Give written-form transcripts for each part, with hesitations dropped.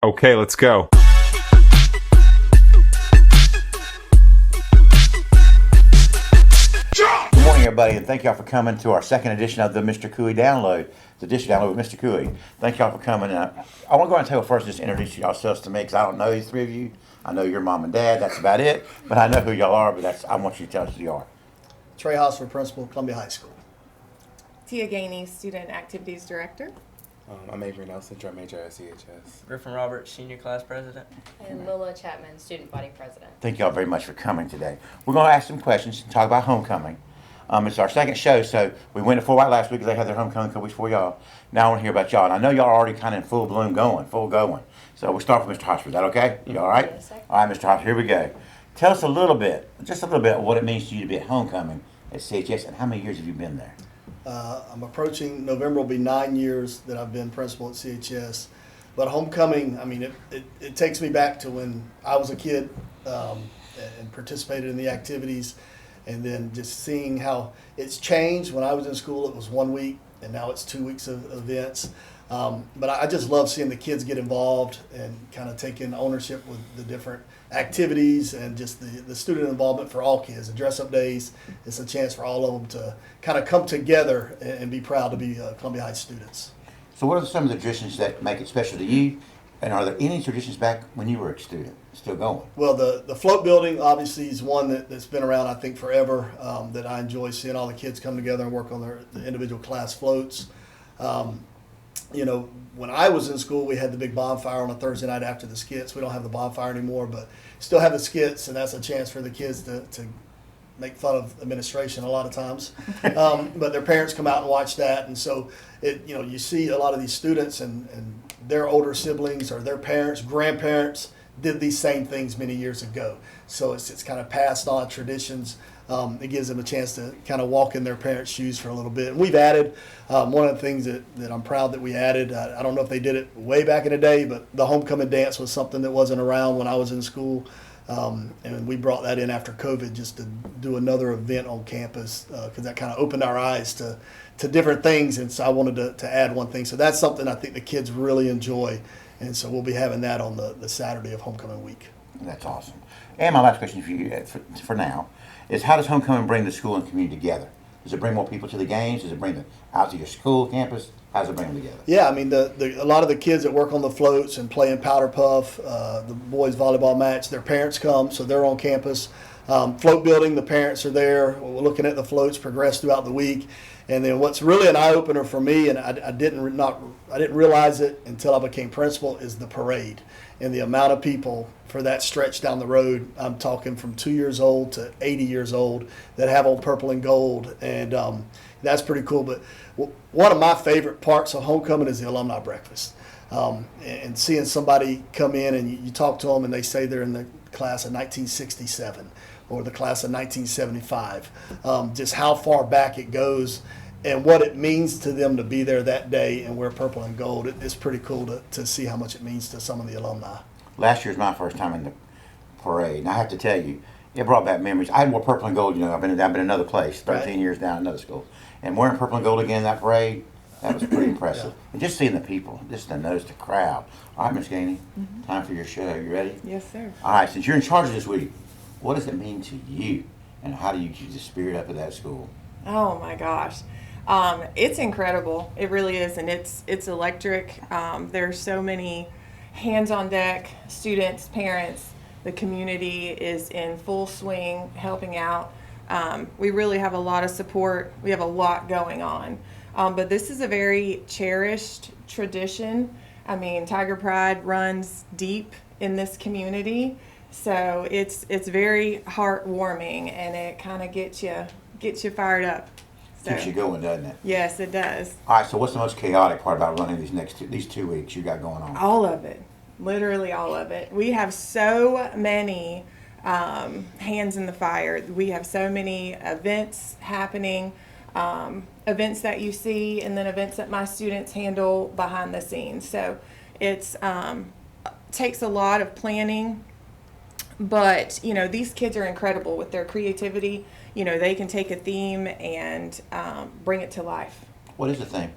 Okay, let's go. Good morning, everybody, and thank y'all for coming to our second edition of the Mr. Cooey Download, the Dish Download with Mr. Cooey. Thank y'all for coming. And I want to go and tell first, just introduce yourselves to me, because I don't know these three of you. I know your mom and dad, that's about it, but I know who y'all are, but I want you to tell us who you are. Trey Hosford, Principal, Columbia High School. Tia Gainey, Student Activities Director. I'm Avery Nelson, drum major at CHS. Griffin Roberts, Senior Class President. And Lila Chapman, Student Body President. Thank y'all very much for coming today. We're going to ask some questions and talk about homecoming. It's our second show, so we went to Fort White last week because they had their homecoming a couple weeks before y'all. Now I want to hear about y'all, and I know y'all are already kind of in full bloom full going. So we'll start with Mr. Hosford. Is that okay? You all right? Yes, sir. All right, Mr. Hosford, here we go. Tell us just a little bit, what it means to you to be at homecoming at CHS, and how many years have you been there? I'm approaching, November will be 9 years that I've been principal at CHS. But homecoming, I mean, it takes me back to when I was a kid and participated in the activities, and then just seeing how it's changed. When I was in school, it was 1 week, and now it's 2 weeks of events. But I just love seeing the kids get involved and kind of taking ownership with the different activities and just the student involvement for all kids. The dress-up days, it's a chance for all of them to kind of come together and be proud to be Columbia High students. So what are some of the traditions that make it special to you? And are there any traditions back when you were a student still going? Well, the float building obviously is one that's been around, I think, forever, that I enjoy seeing all the kids come together and work on the individual class floats. You know, when I was in school, we had the big bonfire on a Thursday night after the skits. We don't have the bonfire anymore, but still have the skits, and that's a chance for the kids to make fun of administration a lot of times. But their parents come out and watch that, and so you see a lot of these students and their older siblings or their parents, grandparents did these same things many years ago. So it's kind of passed on traditions. It gives them a chance to kind of walk in their parents' shoes for a little bit. And we've added, one of the things that I'm proud that we added, I don't know if they did it way back in the day, but the homecoming dance was something that wasn't around when I was in school. And we brought that in after COVID just to do another event on campus because that kind of opened our eyes to different things. And so I wanted to add one thing. So that's something I think the kids really enjoy. And so we'll be having that on the Saturday of homecoming week. That's awesome. And my last question for you for now is, how does homecoming bring the school and community together? Does it bring more people to the games? Does it bring them out to your school campus? How does it bring them together? Yeah, I mean, a lot of the kids that work on the floats and play in powder puff, the boys volleyball match, their parents come, so they're on campus. Float building, the parents are there. We're looking at the floats progress throughout the week. And then what's really an eye-opener for me, and I didn't realize it until I became principal, is the parade and the amount of people for that stretch down the road. I'm talking from 2 years old to 80 years old that have on purple and gold, and that's pretty cool. But one of my favorite parts of homecoming is the alumni breakfast, and seeing somebody come in and you talk to them and they say they're in the class of 1967 or the class of 1975, just how far back it goes and what it means to them to be there that day and wear purple and gold. It's pretty cool to see how much it means to some of the alumni. Last year's my first time in the parade, and I have to tell you, it brought back memories. I had more purple and gold. I've been in another place, 13 Right. years down another school, and wearing purple and gold again in that parade, that was pretty impressive. Yeah. And just seeing the people, just to notice the crowd. All right, Miss Gainey, time for your show. You ready? Yes, sir. All right, since you're in charge of this week, what does it mean to you, and how do you keep the spirit up at that school? Oh my gosh. It's incredible. It really is, and it's electric. There's so many hands on deck, students, parents. The community is in full swing helping out. We really have a lot of support. We have a lot going on. But this is a very cherished tradition. I mean, Tiger Pride runs deep in this community. So it's very heartwarming, and it kind of gets you fired up. So, Keeps you going, doesn't it? yes, it does. All right, so what's the most chaotic part about running these 2 weeks you got going on? All of it, literally all of it. We have so many hands in the fire. We have so many events happening, events that you see, and then events that my students handle behind the scenes. So it's takes a lot of planning. But, these kids are incredible with their creativity. They can take a theme and bring it to life. What is the theme?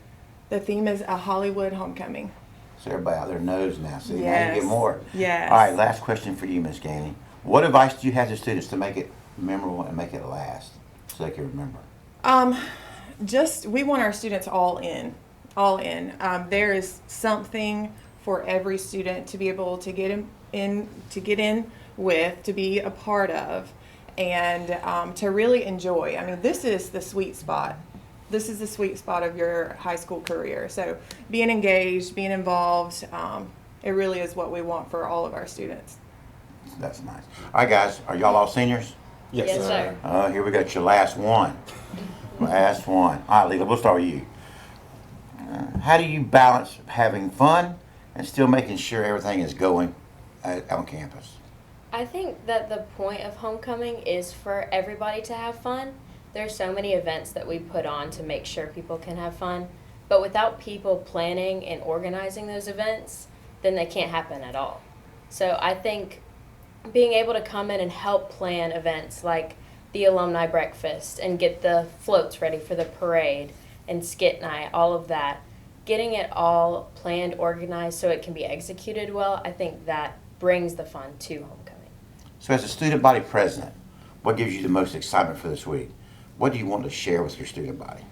The theme is a Hollywood homecoming. So everybody out there knows now. See, now you Yes. get more. Yes. All right, last question for you, Miss Gainey. What advice do you have to students to make it memorable and make it last so they can remember? Just we want our students all in, all in. There is something for every student to be able to get in with, to be a part of, and to really enjoy. I mean, this is the sweet spot. This is the sweet spot of your high school career. So being engaged, being involved, it really is what we want for all of our students. That's nice. All right, guys, are y'all all seniors? Yes, sir. Here we go. It's your last one. Last one. All right, Leela, we'll start with you. How do you balance having fun and still making sure everything is going on campus? I think that the point of homecoming is for everybody to have fun. There's so many events that we put on to make sure people can have fun, but without people planning and organizing those events, then they can't happen at all. So I think being able to come in and help plan events like the alumni breakfast and get the floats ready for the parade and skit night, all of that, getting it all planned, organized so it can be executed well, I think that brings the fun to homecoming. So as a student body president, what gives you the most excitement for this week? What do you want to share with your student body?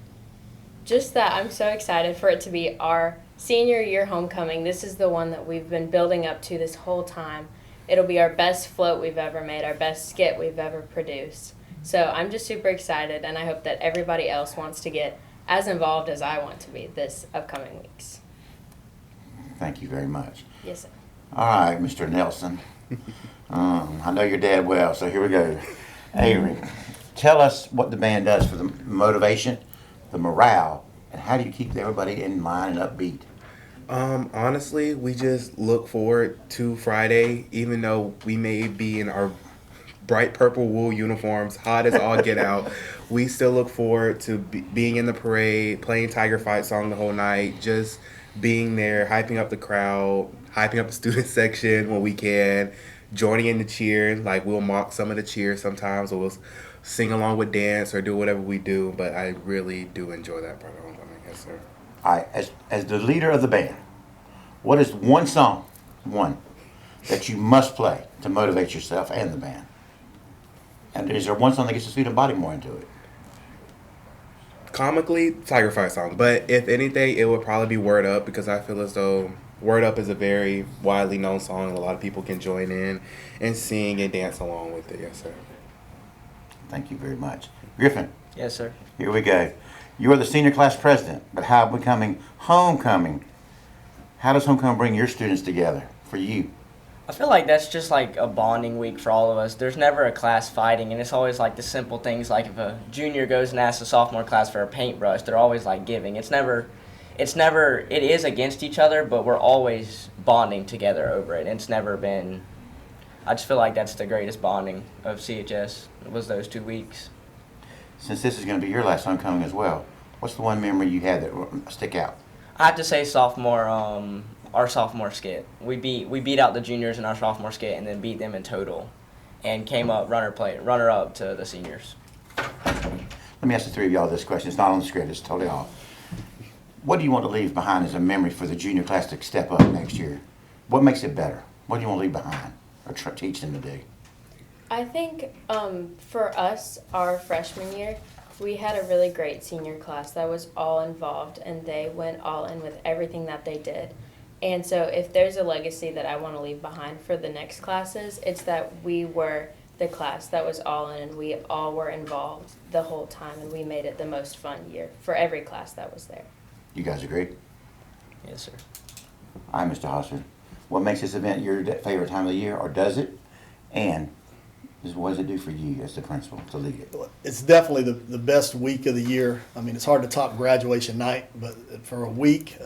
Just that I'm so excited for it to be our senior year homecoming. This is the one that we've been building up to this whole time. It'll be our best float we've ever made, our best skit we've ever produced. So I'm just super excited, and I hope that everybody else wants to get as involved as I want to be this upcoming weeks. Thank you very much. Yes, sir. All right, Mr. Nelson. I know your dad well, so here we go. Avery, tell us what the band does for the motivation, the morale, and how do you keep everybody in line and upbeat? Honestly, we just look forward to Friday, even though we may be in our bright purple wool uniforms, hot as all get out. We still look forward to being in the parade, playing Tiger Fight song the whole night, just being there, hyping up the crowd, hyping up the student section when we can, joining in the cheer. Like, we'll mock some of the cheers sometimes, or we'll sing along with dance or do whatever we do. But I really do enjoy that part of homecoming. Yes, sir. All right, as the leader of the band, what is one song, that you must play to motivate yourself and the band? And is there one song that gets the student body more into it? Comically, Tiger Fight song. But if anything, it would probably be Word Up, because I feel as though Word Up is a very widely known song and a lot of people can join in and sing and dance along with it. Yes, sir. Thank you very much. Griffin, Yes, sir. here we go. You are the senior class president, but how becoming homecoming, how does homecoming bring your students together for you? I feel like that's just like a bonding week for all of us. There's never a class fighting, and it's always like the simple things, like if a junior goes and asks a sophomore class for a paintbrush, they're always like giving. It is against each other, but we're always bonding together over it. And it's never been, I just feel like that's the greatest bonding of CHS, was those 2 weeks. Since this is going to be your last homecoming as well, what's the one memory you had that will stick out? I have to say our sophomore skit. We beat out the juniors in our sophomore skit and then beat them in total, and came up runner up to the seniors. Let me ask the three of y'all this question. It's not on the script, it's totally off. What do you want to leave behind as a memory for the junior class to step up next year? What makes it better? What do you want to leave behind or teach them to do? I think for us, our freshman year, we had a really great senior class that was all involved, and they went all in with everything that they did. And so if there's a legacy that I want to leave behind for the next classes, it's that we were the class that was all in, and we all were involved the whole time, and we made it the most fun year for every class that was there. You guys agree? Yes, sir. All right, Mr. Hosser. What makes this event your favorite time of the year, or does it? And what does it do for you as the principal to lead it? It's definitely the best week of the year. I mean, it's hard to top graduation night, but for a week,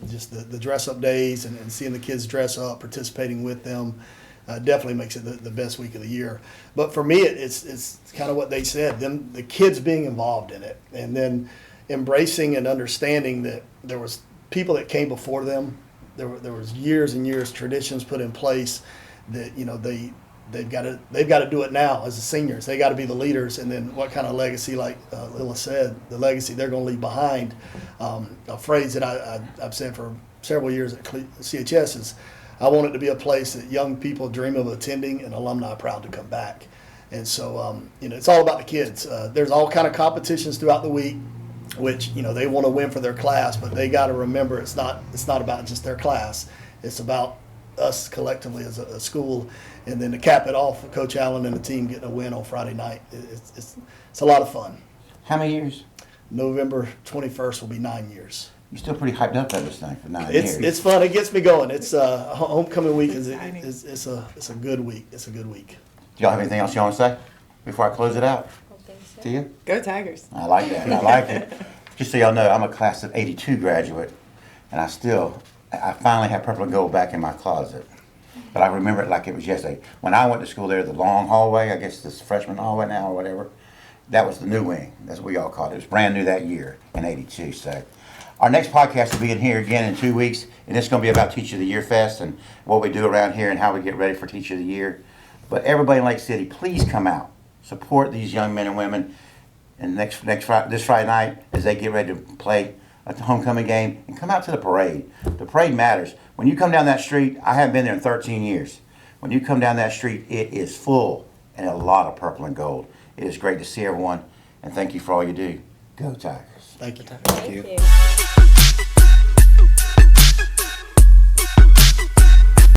just the dress-up days and seeing the kids dress up, participating with them, definitely makes it the best week of the year. But for me, it's kind of what they said, the kids being involved in it, and then embracing and understanding that there was people that came before them. There was years and years traditions put in place that, you know, they've got to do it now as the seniors. They got to be the leaders, and then what kind of legacy, like Lila said, the legacy they're going to leave behind. A phrase that I've said for several years at CHS is I want it to be a place that young people dream of attending and alumni proud to come back. And so, it's all about the kids. There's all kind of competitions throughout the week, which, they want to win for their class, but they got to remember it's not about just their class. It's about us collectively as a school. And then to cap it off, Coach Allen and the team getting a win on Friday night. It's a lot of fun. How many years? November 21st will be 9 years. You're still pretty hyped up about this thing for 9 years. It's fun. It gets me going. It's homecoming week Exciting. it's a good week. It's a good week. Do y'all have anything else you want to say before I close it out? I don't think so. To you? Go Tigers. I like that. I like it. Just so y'all know, I'm a class of '82 graduate, and I finally have purple and gold back in my closet. But I remember it like it was yesterday. When I went to school there, the long hallway, I guess this freshman hallway now or whatever, that was the new wing. That's what we all called it. It was brand new that year in '82. So our next podcast will be in here again in 2 weeks, and it's going to be about Teacher of the Year Fest and what we do around here and how we get ready for Teacher of the Year. But everybody in Lake City, please come out. Support these young men and women. And this Friday night, as they get ready to play a homecoming game, and come out to the parade. The parade matters. When you come down that street, I haven't been there in 13 years. When you come down that street, it is full and a lot of purple and gold. It is great to see everyone, and thank you for all you do. Go Tigers. Thank you. Thank you. you.